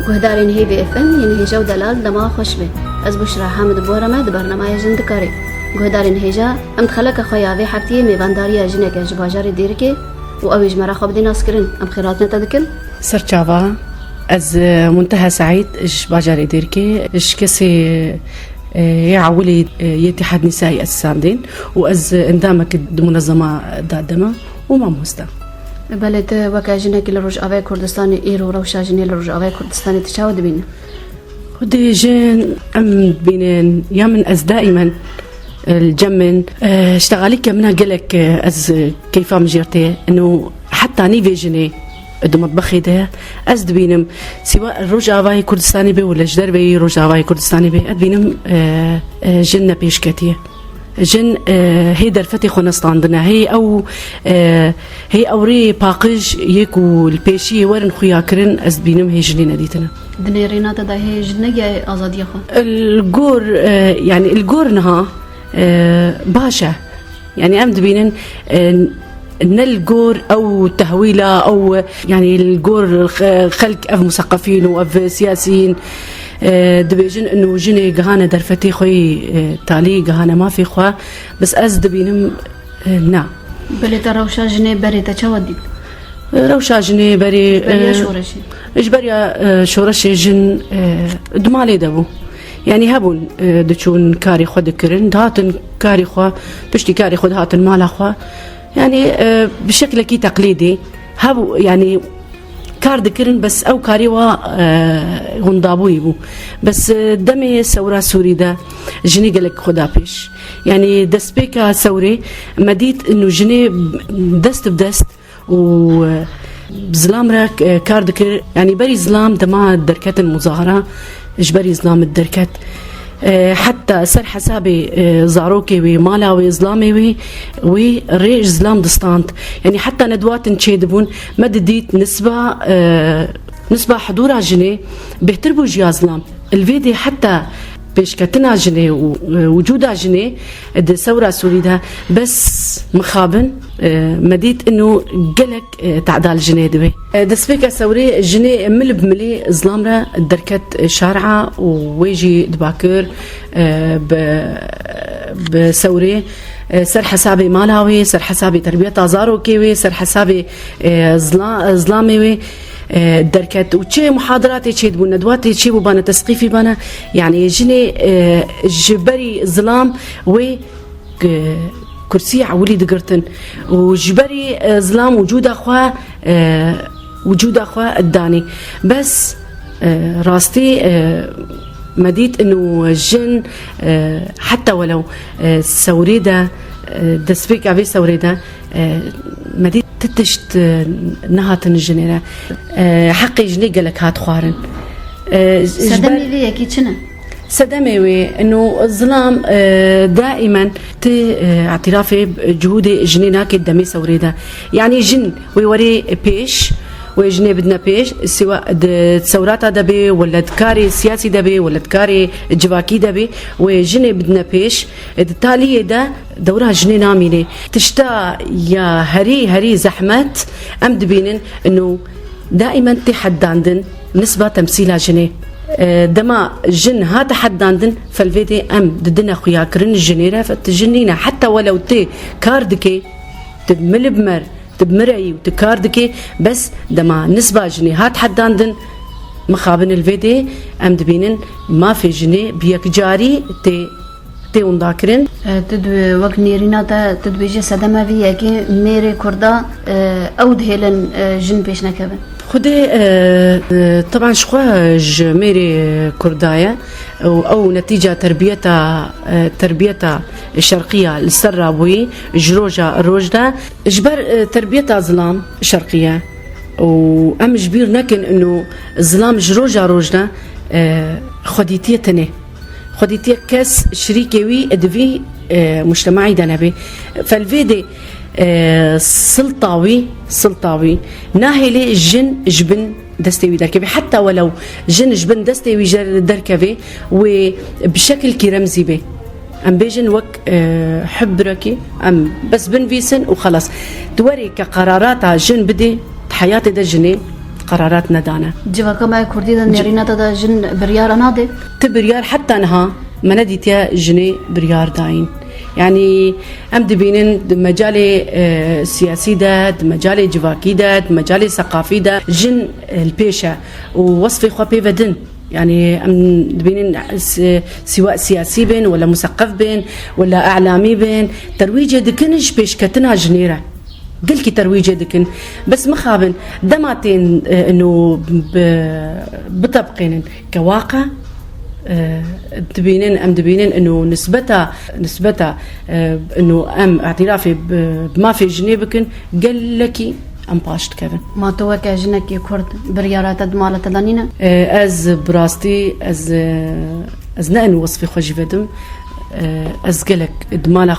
گهدارین هیوی افن یعنی هیجا و دلال دما خوش به از بشرا حامد بورما د برنامه جند کاری گهدارین هیجا ام خلق خویاوی حبتی میوانداری جنک جباجار دیر که و اویج مرا خوب دی ناس کرن ام خیرات نتدکن سرچاوا از منتهى سعيد اش باجار ديركي اش كسي يعولي يتحد نسائي السامدين واز اندامك منظمه دادمه وما مستا بلد وكا جنك لروج اوي كردستان ايرو روشا جني لروج اوي كردستان تشاود بين ودي جن ام بين يا من از دائما الجمن اشتغالي كمنا قالك از كيف مجرتي انه حتى نيفي جني دو مطبخي ده أزد بينم سواء الرجعة كردستاني بي ولا جدر بي رجعة كردستاني بي أد بينم جنة بيشكتية جن هي درفتي خونستاندنا هي أوري باقج يكو البيشي ورن خويا كرن أزد بينم هي جنين أديتنا دنيرينا تدا هي جنة جاي أزادية خو الجور يعني الجور نها باشا يعني أمد بينن نلقور أو تهويلة أو يعني القور خلق أف مثقفين وأف سياسيين دبيجن إنه جني جهانة درفتي خوي تالي جهانة ما في خوا بس أز دبينم نا بلي تروشا جني بري تشودي روشا جني بري شورشي إيش بري شورشي جن دمالي دبو يعني هبون دشون كاري خود كرن هاتن كاري خوا بشتي كاري خود هاتن مال خوا يعني بشكل كي تقليدي هابو يعني كارد كرن بس او كاريوا غندابوي بو بس دمي ثوره سوري ده جني قالك خدا بيش يعني دسبيكا ثوري مديت انه جني دست بدست و بظلام راك كارد كر يعني بري ظلام دما دركات المظاهره اجبري ظلام الدركات حتى سر حسابي زاروكي ومالاوي ظلامي وريج ظلام دستانت يعني حتى ندوات نشيدبون مدديت نسبة حضورها جني بيهتربوا جيا ظلام الفيدي حتى بيشكتنا جني ووجودها جني الثورة سوريدا بس مخابن مديت انه قلك تعدال جني دبي دسبيكا ثوري جني مل بملي ظلامرة دركت شارعة وويجي دباكر بثوري سر حسابي مالاوي سر حسابي تربية زاروكيوي سر حسابي ظلامي دركت وشي محاضراتي شي دبو ندواتي شي بوانا تسقيفي بانا يعني جني جبري ظلام و كرسي عولي دقرتن وجبري ظلام وجود اخوا الداني بس راستي مديت انه الجن حتى ولو سوريدا دسبيك ابي سوريدا مديت تتشت نهاتن الجنيرة حقي جني قالك هات خوارن سدمي ذي اكيد شنو سدمي انه الظلام دائما اعترافي بجهود جنينا كدمي سوريدا يعني جن ويوري بيش ويجني بدنا بيش سواء ثورات دبي ولا دكاري سياسي دبي ولا دكاري جواكي دبي ويجني بدنا بيش التالية ده دورها جني ناميني تشتا يا هري زحمت ام دبينن انه دائما تحداندن نسبة تمثيلها جني دما جن هذا حداندن فالفيدي ام ددنا خويا كرن الجنيرة فتجنينا حتى ولو تي كاردكي تبمل بمر تبمرعي وتكاردكي بس دما نسبة جني هات حداندن مخابن الفيدي ام دبينن ما في جني بيك جاري تي ونداكرن تدوي وقت نيرينا تدويجي سدما فيا كي ميري كردا او دهيلن جن بيش نكبن خدي طبعا شخواج ميري كردايا او نتيجة تربيتها الشرقية السرابوي جروجا الروجدا جبر تربيتها ظلام شرقية وام جبير نكن انه ظلام جروجا روجدا خديتيتني خديتي كاس شريكي ادفي مجتمعي دنبي فالفيدي سلطاوي ناهلي جن جبن دستوي دركبي حتى ولو جن جبن دستوي دركبي وبشكل كي رمزي به ام بيجن وك حبركي ام بس بن فيسن وخلاص توري كقراراتها جن بدي حياتي ده جني قرارات ندانا جواكا ما كردي دا نيرينا دا جن بريارة نادي تبريار حتى نها ما نديتيا جني بريار داين يعني ام دبينن مجالي سياسي دا مجالي جواكي دا مجالي ثقافي دا جن البيشة ووصفي خوا بيفدن يعني ام دبينن سواء سياسي بين ولا مثقف بين ولا اعلامي بين ترويجه دكنش بيش كتنا جنيره قلكي ترويجه دكن بس مخابن دماتين انه بطبقين كواقع دبينين انه نسبتها انه ام اعترافي بما في جنيبكن قال لك ام باشت كيفن ما توكا جنك كرد بريارات دمالة تدانينا از براستي از نأن وصفي خوشي فدم از قلك دمالة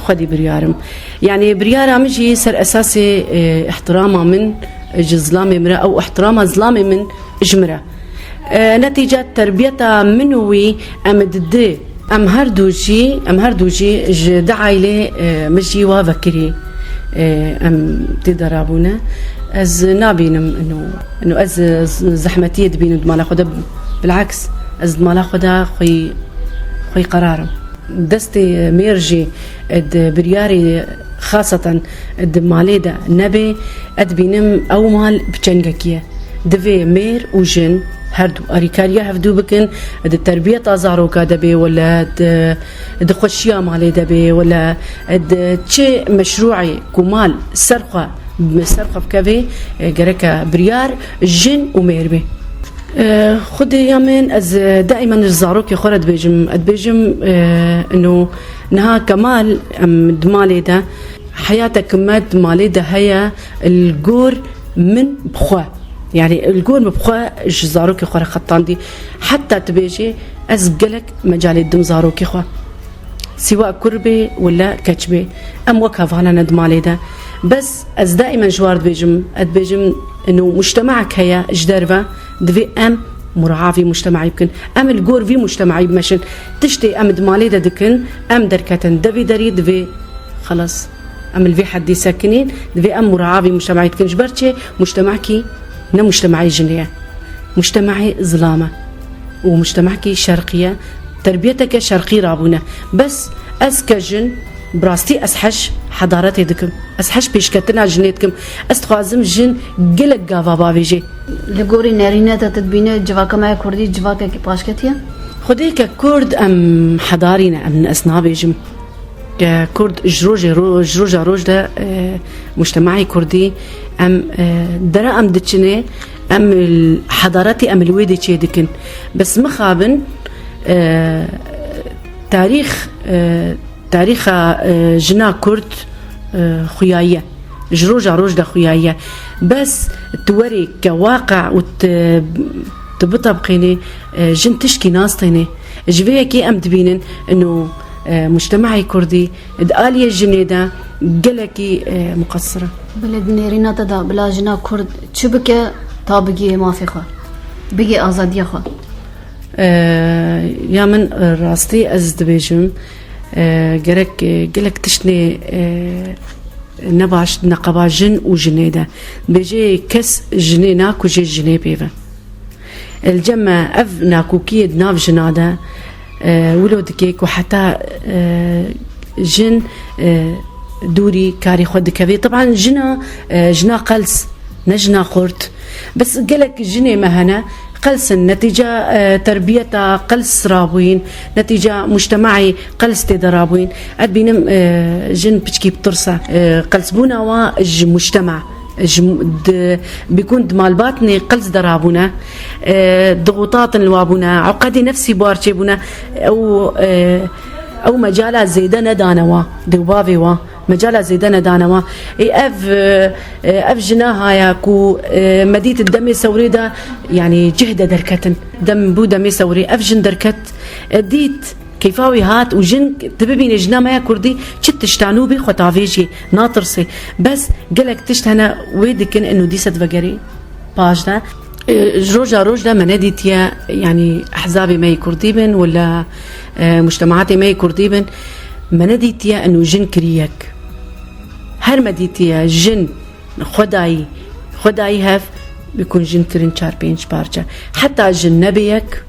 خودي بريارم يعني بريارة مجي سر اساسي احترامها من جزلامي مرا او احترامها ظلامي من جمرة نتيجة تربيتها منوي ام ضد ام هردوجي دعايلي مجي وفكري ام تدرابونا از نابينم انه از زحمتيه بين ما ناخذها بالعكس از ما ناخذها خوي قرارم دستي ميرجي اد برياري خاصة اد ماليدا نبي اد بينم او مال بچنگكيه دفي مير وجن هردو أريكاريا هفدو بكن التربية تازاروكا دبي ولا دخشيا مالي دبي ولا تشي مشروعي كمال سرقة بكافي جركا بريار جن وميربي خدي يامن از دائما الزاروكي خورد بيجم انه نها كمال دمالي ده حياتك مد مالي ده هي الجور من بخوا يعني الجور مبخوا زاروكي خورا خطان دي حتى تبيجي أزقلك مجال الدم زاروكي خوا سواء كربي ولا كتشبي أم وكاف على ندمالي ده بس أز دائما جوار بيجم إنه مجتمعك هي جدربة دفي أم مراعاة في مجتمعي يمكن أم الجور في مجتمعي بمشن تشتي أم دمالي ده دكن أم دركتن دفي دري دفي خلاص أم الفي حد ساكنين دفي أم مراعاة في مجتمعي تكن جبرتشي مجتمعكي نا مجتمعي جنية مجتمعي ظلامة ومجتمعك شرقية تربيتك شرقي رابونة بس أسكجن براستي أسحش حضارتي دكم أسحش بيشكتنا جنيتكم أستخازم جن قلق قافا بابيجي لقوري نارينا تتبيني جواكا ما كردي جواكا كي باشكتيا خديك كرد أم حضارينا أم أسنابي جم كرد جروجا روج ده مجتمعي كردي ام درا ام دتشني ام حضارتي ام الويدي تشي دكن بس مخابن تاريخ جنا كرد خياية جروجا روج ده خياية بس توري كواقع وتبطبقيني جن تشكي ناصتيني جبيكي ام تبينن انه مجتمعي كردي دقالية جنيدة قلكي مقصرة بلد نيرينا تدا بلا جنا كرد شبكة طابقية ما في خوا بقي آزادية خوا يا من راستي أزد بيجم قلك تشني نباش نقبا جن وجنيدة بيجي كس جني ناكو جي جني بيفا الجمع أف ناكو كيد ناف جنادة ولو دكيك وحتى جن دوري كاري خود كبير طبعا جنا قلس نجنا خورت بس قالك جني مهنا قلس نتيجة تربيتها قلس رابوين نتيجة مجتمعي قلس تدرابوين أدبينم جن بتشكي بترسى قلس بونا ومجتمع بيكون دمال باطني قلس درابونا ضغوطات الوابونا عقدي نفسي بارشيبونا او مجالة زيدانة دانوا دوبافي مجالة زيدانة دانوا اف جناها ياكو مديت الدمي سوري دا يعني جهد دركتن دم بو دمي سوري اف جن دركت ديت كيفاوي هات وجن تبين جنا ما كردي شت تشتانو بي خطافيجي ناطرسي بس قالك تشتهنا ويدكن انه دي ستفقري باجدا روجا مناديتيا يعني احزابي ما كرديبن ولا مجتمعاتي ما كرديبن مناديتيا انه جن كريك هر مديتيا جن خداي خداي هاف بيكون جن كرين 4-5 بارجة حتى جن نبيك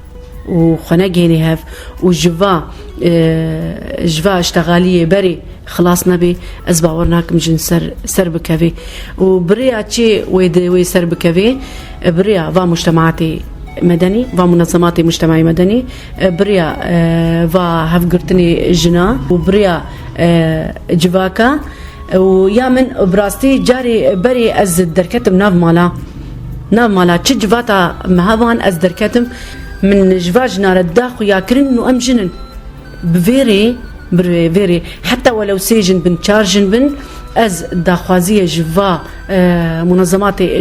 وخناجيني هاف وجفا جفا اشتغالية بري خلاص نبي أزباورناك مجن سر بكافي وبريا تشي وي سر بكافي بريا فا مجتمعاتي مدني فا منظماتي مجتمعي مدني بريا فا هفقرتني جنا وبريا جفاكا ويا من براستي جاري بري از دركتم ناف مالا تش جفاتا مهابان از دركتم من جفاج نار الداخ ويا كرن وام جنن بفيري حتى ولو سيجن بن تشارجن بن از داخوازيه جفا منظماتي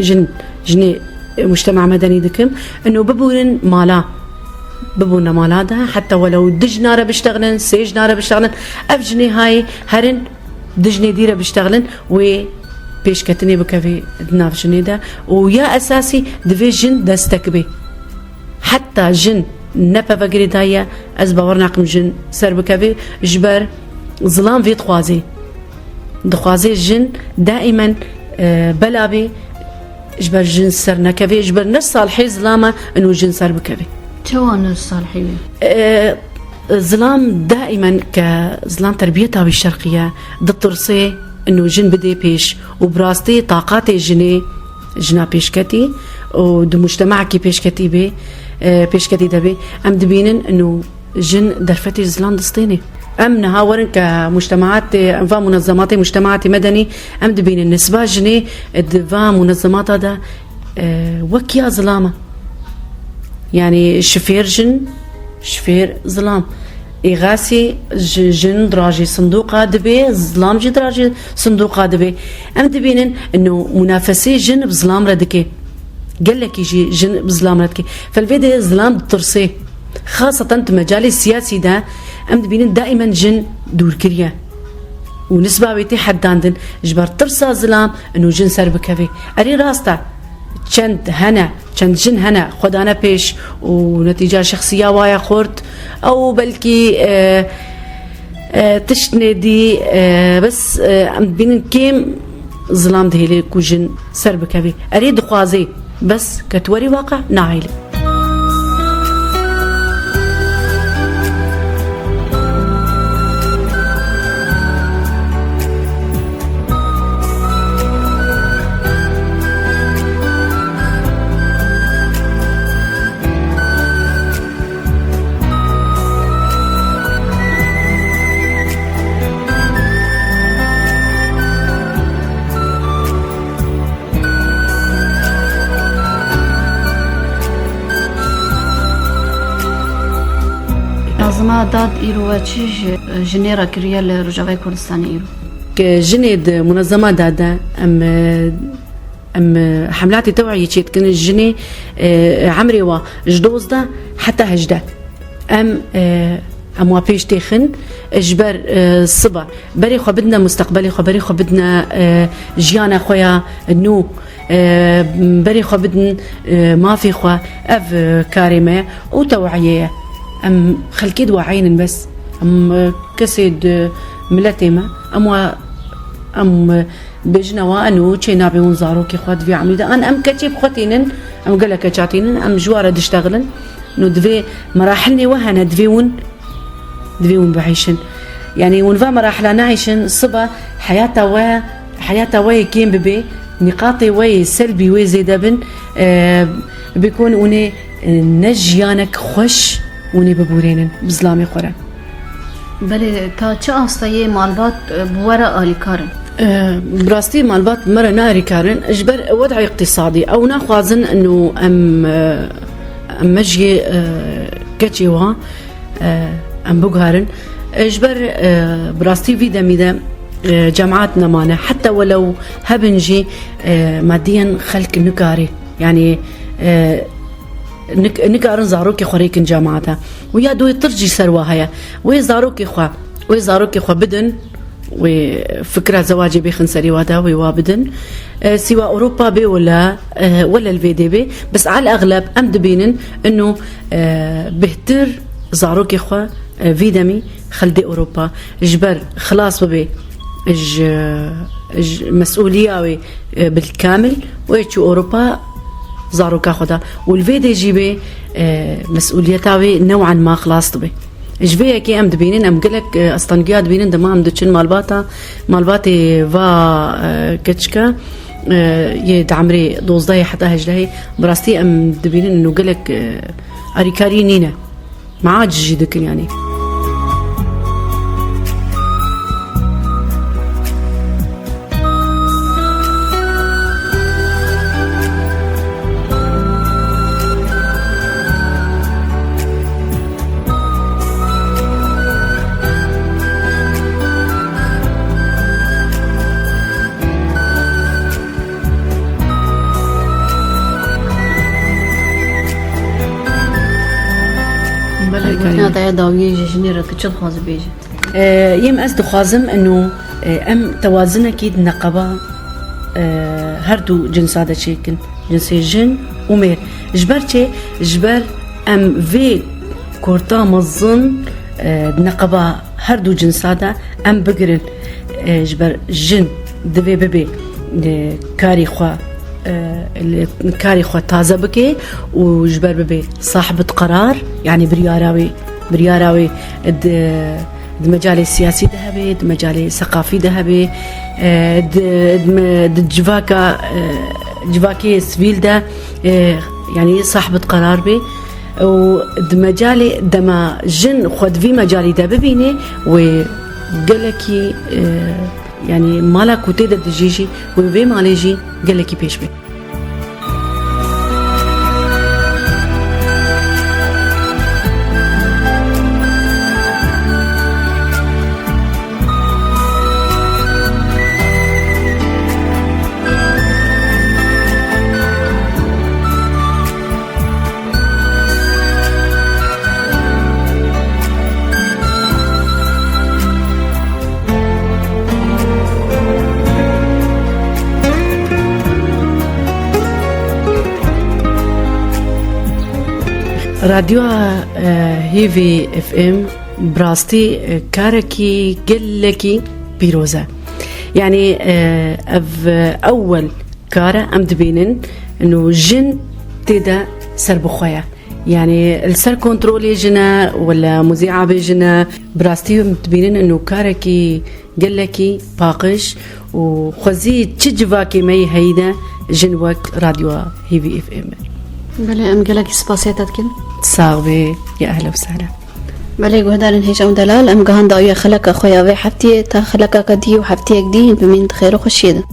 جني مجتمع مدني دكم انه ببورن مالا ده حتى ولو دج ناره بيشتغلن سيج ناره بيشتغلن افجني هاي هرن دجني ديره بيشتغلن و بيشكتني بكفي دناف جني ده ويا اساسي دفيجن دستكبي حتى جن نبا بقري دايا از باورناقم جن سر بكفي جبر ظلام في دخوازي جن دائما بلابي جبر جن سر نكفي جبر نص صالحي ظلامه انه جن سر بكفي شو نص صالحي ظلام دائما كظلام تربيتها بالشرقيه ضد انه جن بدي بيش وبراستي طاقاتي جنا بيشكتي ودمجتمعك بيشكتي بي بيشكتي دبي ام دبينن انه جن درفتي ظلام دستيني ام نهاورن كمجتمعات انفا منظمات مجتمعات مدني ام دبين النسبه جني دفا منظمات هذا وكيا ظلامه يعني شفير ظلام إغاثي جن دراجي صندوق دبي ظلام جي دراجي صندوق دبي ام دبينن انه منافسه جن بظلام ردكي قال لك يجي جن بظلام ردكي فالفيديو ظلام ترسي خاصة مجال السياسي ده ام دبينن دائما جن دور كريا ونسبة بيتي حداندن جبر ترسى ظلام انه جن سر بكفي اري راستا چند جن هنا خدانا بيش ونتيجة شخصية وايا خورت او بلكي تشتني دي بس بين كيم ظلام دهيلي كو جن سر بكفي اريد خوازي بس كتوري واقع ناعيلي نظما داد إيرو وچيش جنيرا كريا لرجاوي كردستان إيرو كجنيد منظمة دادا ام حملات توعية تشيت كن الجني عمري وجدوز دا حتى هجدا ام وابيش تيخن اجبر الصبا بري خو بدنا مستقبلي خو بري خو بدنا جيانا خويا نو بري خو بدنا ما في خو اف كاريمه وتوعيه ام خلكيد وعين بس ام كسيد ملتيمه ام بجنوا انو تشي نابي ونزارو كي خد في عميده انا ام كتيب خوتينن ام قال لك تشاتينن ام جواره دشتغلن نو دفي مراحلني وهنا دفيون بعيشن يعني ونفا مراحل نعيشن صبا حياته ويا كيم ببي نقاطي ويا سلبي ويا زيدبن بيكون وني نجيانك خوش وني ببورينن بظلامي خورا بله تا چه آستایه مالبات بورا آلی کارن؟ براستي مالبات مرة ناري كارن اجبر وضع اقتصادي او ناخوازن انه ام مجي كتشيوها ام بوغارن اجبر براستي في دميدا جامعاتنا مانا حتى ولو هبنجي ماديا خلق نكاري يعني نكارن زاروكي خوريكن جامعاتها ويا دوي ترجي سرواها وي زاروكي خوا بدن وفكرة زواجي بخنسري وادا ويوابدن سواء أوروبا بي ولا الفي دي بي بس على الأغلب أم دبينن إنه بهتر زاروكي خوا فيدامي خلدي أوروبا جبر خلاص ببي مسؤولية بالكامل ويتشو أوروبا زارو كاخدا والفيدي جيبه مسؤوليتها نوعا ما خلاص طبي جبيه كي ام دبينين ام قلك استنقيا دبينين دما ام دتشن مالباتي فا كتشكا يدعمري دوزداي حتى هجلهي براستي ام دبينين انه قلك اريكاري نينا معاج جيدك يعني هذا داوية جنيرة كتشل خاز بيجي يم أصد خازم إنه أم توازن أكيد نقبة هردو جنس هذا شكل جنس جن ومير جبر أم في كورتا مظن نقبة هردو جنس هذا أم بقرن جبر جن دبي ببي كاري خوا كاري خوا تازه بكي وجبر ببي صاحبة قرار يعني برياراوي المجال السياسي ذهبي المجال الثقافي ذهبي جواكي سفيل ده يعني صاحبة قرار بي والمجال دما جن خد في مجالي ده ببيني وقالكي يعني مالك وتيدا دجيجي وفي ماليجي قالكي بيش بي راديو هيفي اف ام براستي كاركي قلكي بيروزا يعني اول كارا ام دبينن انه جن تدا سربخويا يعني السر كنترولي جنا ولا مذيعة بجنا براستي متبينن انه كاركي قلكي باقش وخزي تشجفاكي مي هيدا جنوك راديو هيفي اف ام بله ام قالك سباسيتات كن صاغبي يا اهلا وسهلا بله جهدان هيجا دلال ام جهان داويه خلق اخويا وحفتي تا خلقك دي وحفتي دي بمين خير وخشيده